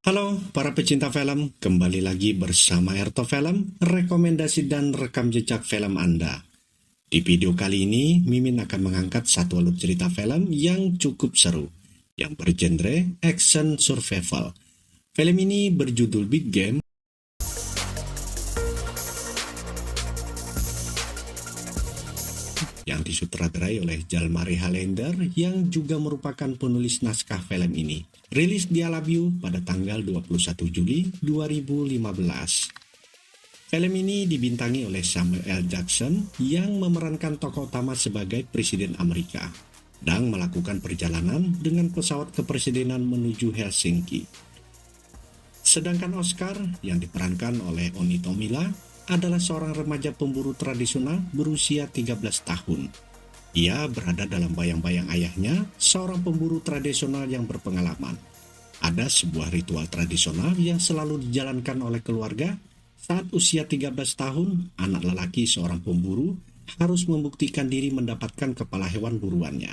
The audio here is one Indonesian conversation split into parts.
Halo para pecinta film, kembali lagi bersama Erto Film, rekomendasi dan rekam jejak film Anda. Di video kali ini, Mimin akan mengangkat satu alur cerita film yang cukup seru, yang bergenre action survival. Film ini berjudul Big Game, yang disutradarai oleh Jalmari Highlander yang juga merupakan penulis naskah film ini. Rilis di Alabiu pada tanggal 21 Juli 2015. Film ini dibintangi oleh Samuel L. Jackson yang memerankan tokoh utama sebagai Presiden Amerika dan melakukan perjalanan dengan pesawat kepresidenan menuju Helsinki. Sedangkan Oscar yang diperankan oleh Oni Tomila adalah seorang remaja pemburu tradisional berusia 13 tahun. Ia berada dalam bayang-bayang ayahnya, seorang pemburu tradisional yang berpengalaman. Ada sebuah ritual tradisional yang selalu dijalankan oleh keluarga. Saat usia 13 tahun, anak lelaki seorang pemburu harus membuktikan diri mendapatkan kepala hewan buruannya.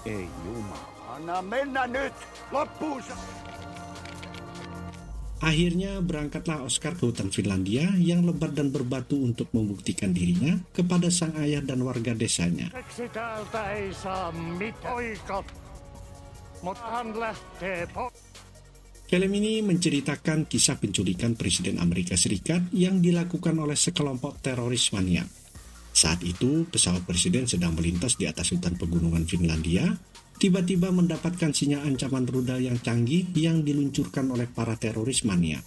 Ei Jumala, anna mennä nyt! Loppuunsa! Akhirnya berangkatlah Oscar ke hutan Finlandia yang lebat dan berbatu untuk membuktikan dirinya kepada sang ayah dan warga desanya. Miksi täältä ei saa mitään? Poika, mut hän lähtee Film ini menceritakan kisah penculikan Presiden Amerika Serikat yang dilakukan oleh sekelompok teroris maniak. Saat itu, pesawat presiden sedang melintas di atas hutan pegunungan Finlandia, tiba-tiba mendapatkan sinyal ancaman rudal yang canggih yang diluncurkan oleh para teroris maniak.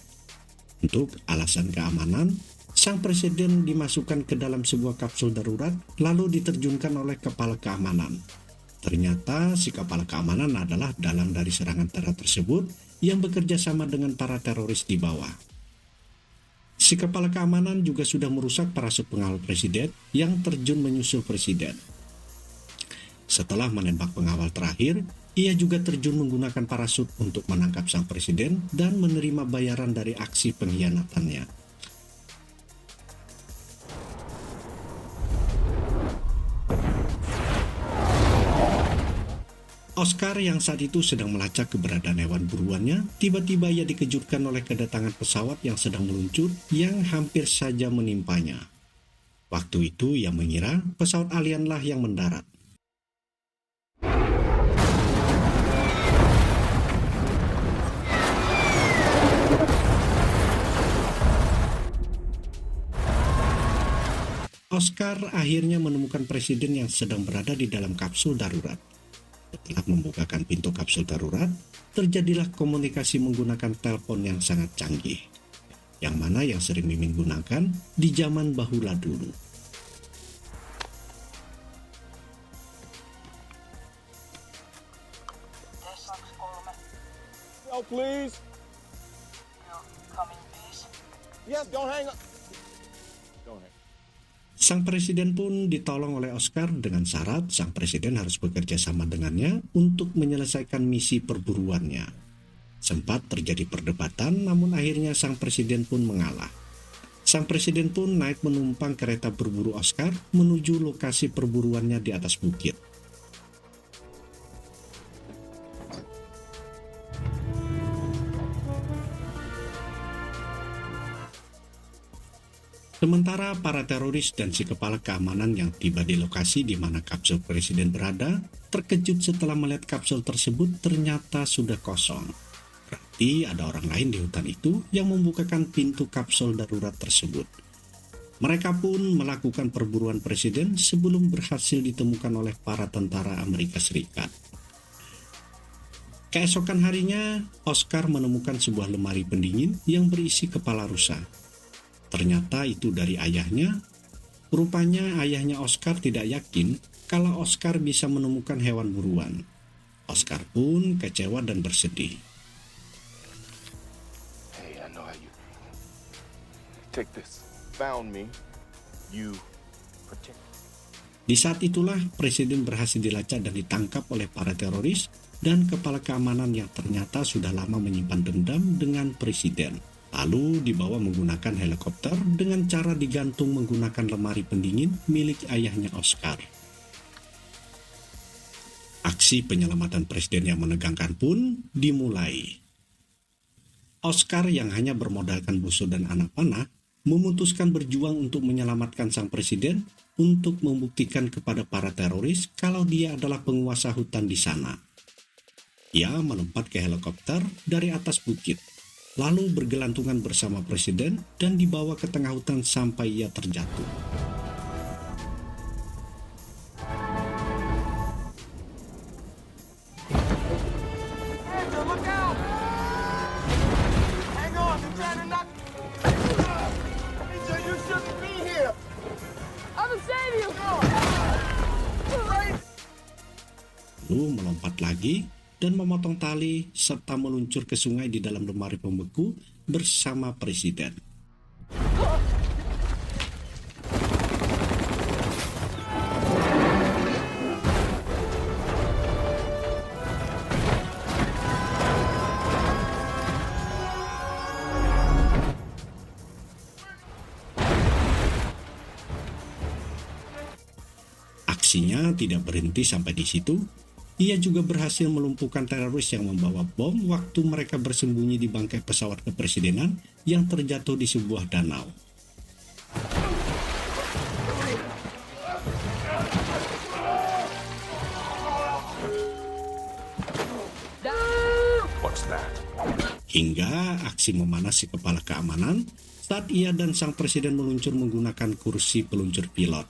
Untuk alasan keamanan, sang presiden dimasukkan ke dalam sebuah kapsul darurat lalu diterjunkan oleh kepala keamanan. Ternyata si kepala keamanan adalah dalang dari serangan teror tersebut yang bekerja sama dengan para teroris di bawah. Si kepala keamanan juga sudah merusak parasut pengawal presiden yang terjun menyusul presiden. Setelah menembak pengawal terakhir, ia juga terjun menggunakan parasut untuk menangkap sang presiden dan menerima bayaran dari aksi pengkhianatannya. Oscar yang saat itu sedang melacak keberadaan hewan buruannya, tiba-tiba ia dikejutkan oleh kedatangan pesawat yang sedang meluncur yang hampir saja menimpanya. Waktu itu ia mengira pesawat alienlah yang mendarat. Oscar akhirnya menemukan presiden yang sedang berada di dalam kapsul darurat. Setelah membukakan pintu kapsul darurat, terjadilah komunikasi menggunakan telepon yang sangat canggih, yang mana yang sering Mimin gunakan di zaman bahula dulu. Yo, please. Yes, don't hang up. Don't hang. Sang presiden pun ditolong oleh Oscar dengan syarat sang presiden harus bekerja sama dengannya untuk menyelesaikan misi perburuannya. Sempat terjadi perdebatan, namun akhirnya sang presiden pun mengalah. Sang presiden pun naik menumpang kereta berburu Oscar menuju lokasi perburuannya di atas bukit. Sementara para teroris dan si kepala keamanan yang tiba di lokasi di mana kapsul presiden berada, terkejut setelah melihat kapsul tersebut ternyata sudah kosong. Berarti ada orang lain di hutan itu yang membukakan pintu kapsul darurat tersebut. Mereka pun melakukan perburuan presiden sebelum berhasil ditemukan oleh para tentara Amerika Serikat. Keesokan harinya, Oscar menemukan sebuah lemari pendingin yang berisi kepala rusa. Ternyata itu dari ayahnya. Rupanya ayahnya Oscar tidak yakin kalau Oscar bisa menemukan hewan buruan. Oscar pun kecewa dan bersedih. Hey, I know how you. Take this. Found me. You protect. Di saat itulah presiden berhasil dilacak dan ditangkap oleh para teroris dan kepala keamanan yang ternyata sudah lama menyimpan dendam dengan presiden. Lalu dibawa menggunakan helikopter dengan cara digantung menggunakan lemari pendingin milik ayahnya Oscar. Aksi penyelamatan presiden yang menegangkan pun dimulai. Oscar yang hanya bermodalkan busur dan anak panah memutuskan berjuang untuk menyelamatkan sang presiden untuk membuktikan kepada para teroris kalau dia adalah penguasa hutan di sana. Ia melompat ke helikopter dari atas bukit, lalu bergelantungan bersama presiden dan dibawa ke tengah hutan sampai ia terjatuh. Lalu melompat lagi dan memotong tali serta meluncur ke sungai di dalam lemari pembeku bersama presiden. Aksinya tidak berhenti sampai di situ. Ia juga berhasil melumpuhkan teroris yang membawa bom waktu mereka bersembunyi di bangkai pesawat kepresidenan yang terjatuh di sebuah danau. What's that? Hingga aksi memanas si kepala keamanan saat ia dan sang presiden meluncur menggunakan kursi peluncur pilot.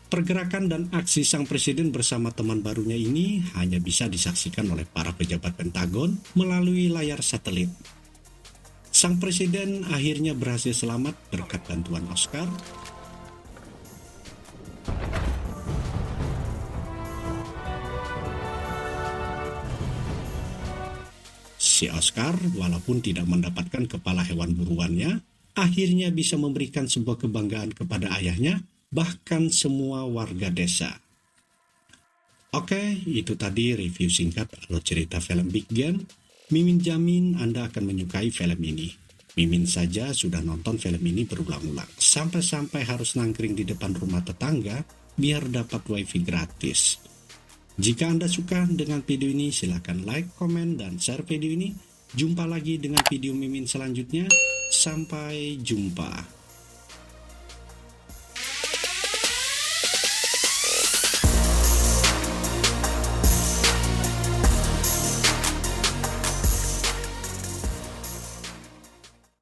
Pergerakan dan aksi sang presiden bersama teman barunya ini hanya bisa disaksikan oleh para pejabat Pentagon melalui layar satelit. Sang presiden akhirnya berhasil selamat berkat bantuan Oscar. Si Oscar, walaupun tidak mendapatkan kepala hewan buruannya, akhirnya bisa memberikan sebuah kebanggaan kepada ayahnya, bahkan semua warga desa. Oke, itu tadi review singkat alur cerita film Big Gun. Mimin jamin Anda akan menyukai film ini. Mimin saja sudah nonton film ini berulang-ulang, sampai-sampai harus nangkring di depan rumah tetangga biar dapat wifi gratis. Jika Anda suka dengan video ini, silakan like, komen, dan share video ini. Jumpa lagi dengan video Mimin selanjutnya. Sampai jumpa.